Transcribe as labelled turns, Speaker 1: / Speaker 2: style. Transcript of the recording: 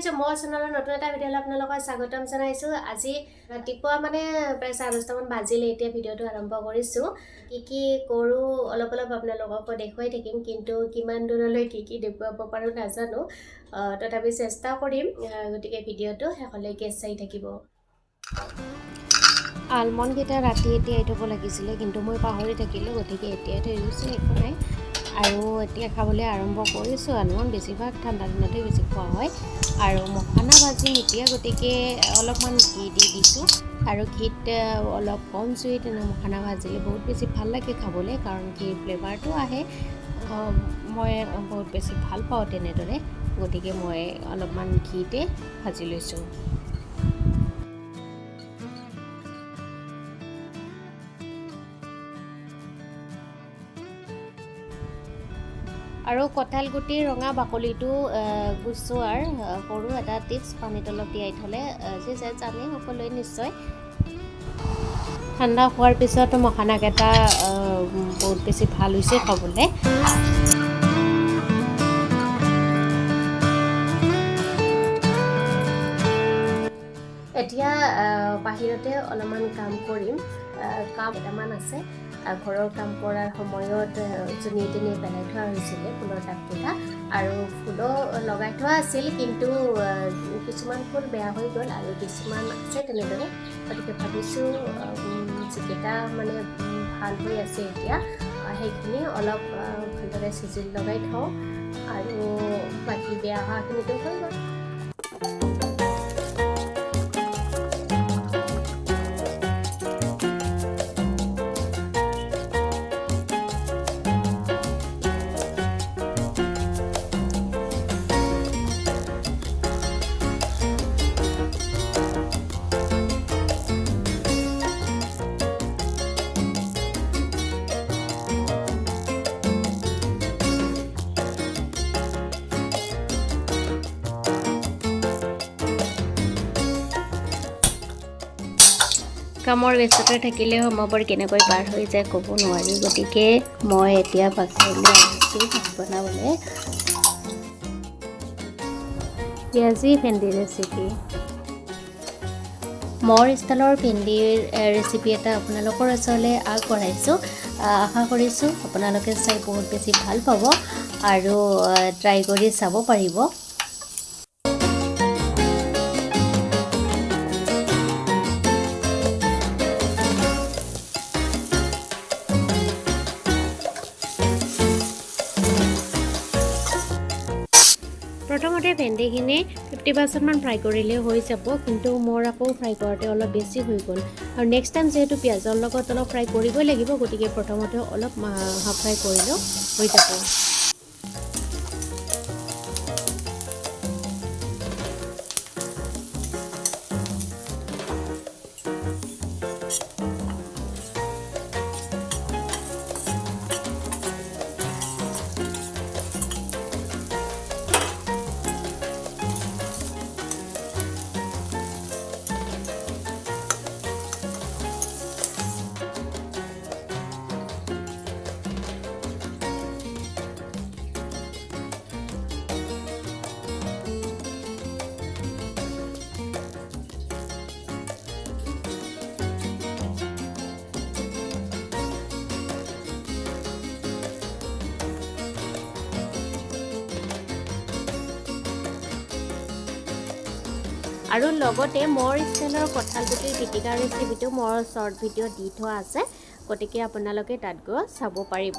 Speaker 1: কৰিছো মই চেনেলৰ নতুন এটা ভিডিঅ'লৈ আপোনালোকক স্বাগতম জনাইছো। আজি ৰাতিপুৱা মানে প্ৰায় 10:30 মান বাজিলে এতিয়া ভিডিঅ'টো আৰম্ভ কৰিছো। কি কৰো অলপ আপোনালোকক দেখুৱাই থাকিম, কিন্তু কিমান দূৰলৈ কি দেখুৱাব পাৰো নাজানো। তথাপি চেষ্টা কৰিম, গতিকে ভিডিঅ'টো শেষলৈকে চাই থাকিব। আলমণ্ড কেইটা ৰাতি এতিয়াই থ'ব লাগিছিলে, কিন্তু মই পাহৰি থাকিলোঁ, গতিকে এতিয়াই থৈ দিছোঁ, একো নাই। আৰু এতিয়া খাবলৈ আৰম্ভ কৰিছোঁ। আলমণ্ড বেছিভাগ ঠাণ্ডা দিনতে বেছি খোৱা হয়। আৰু মখানা ভাজিম এতিয়া, গতিকে অলপমান ঘি দি দিছোঁ। আৰু ঘিত অলপ কম জুইত মখানা ভাজিলে বহুত বেছি ভাল লাগে খাবলৈ, কাৰণ ঘিৰ ফ্লেভাৰটো আহে। মই বহুত বেছি ভাল পাওঁ তেনেদৰে, গতিকে মই অলপমান ঘিতে ভাজি লৈছোঁ। আৰু কঁঠাল গুটিৰ ৰঙা বাকলিটো গুচোৱাৰ সৰু এটা টিপছ, পানীত অলপ তিয়াই থ'লে যে জানে সকলোৱে নিশ্চয়। ঠাণ্ডা হোৱাৰ পিছত মখানাকেইটা বহুত বেছি ভাল হৈছে খাবলৈ। এতিয়া বাহিৰতে অলপমান কাম কৰিম, কাম কেইটামান আছে। ঘৰৰ কাম কৰাৰ সময়ত যেনি তেনি পেলাই থোৱা হৈছিলে ফুলৰ টাবকেইটা, আৰু ফুলো লগাই থোৱা আছিল, কিন্তু কিছুমান ফুল বেয়া হৈ গ'ল আৰু কিছুমান আছে তেনেদৰে। গতিকে ভাবিছোঁ যিকেইটা মানে ভাল হৈ আছে এতিয়া, সেইখিনি অলপ ভালদৰে চিজিল লগাই থওঁ, আৰু বাকী বেয়া হোৱাখিনিতো হৈ গ'ল। কামৰ ব্যস্ততা থাকিলে সময়বোৰ কেনেকৈ পাৰ হৈ যায় ক'ব নোৱাৰি, গতিকে মই এতিয়া পাকঘৰলৈ আহিছোঁ ভাত বনাবলৈ। পিঁয়াজি ভেন্দি ৰেচিপি। মোৰ ষ্টাইলৰ ভেন্দিৰ ৰেচিপি এটা আপোনালোকৰ ওচৰলৈ আগবঢ়াইছোঁ। আশা কৰিছোঁ আপোনালোকে চাই বহুত বেছি ভাল পাব আৰু ট্ৰাই কৰি চাব পাৰিব। প্ৰথমতে ভেন্দিখিনি 50% মান ফ্ৰাই কৰিলে হৈ যাব, কিন্তু মোৰ আকৌ ফ্ৰাই কৰোঁতে অলপ বেছি হৈ গ'ল। আৰু নেক্সট টাইম যিহেতু পিঁয়াজৰ লগত অলপ ফ্ৰাই কৰিবই লাগিব, গতিকে প্ৰথমতে অলপ হাফ ফ্ৰাই কৰিলেও হৈ যাব। আৰু লগতে মোৰ ষ্টাইলৰ কঁঠাল গুটিৰ পিটিকা ৰেচিপিটো মোৰ শ্বৰ্ট ভিডিঅ' দি থোৱা আছে, গতিকে আপোনালোকে তাত গৈ চাব পাৰিব।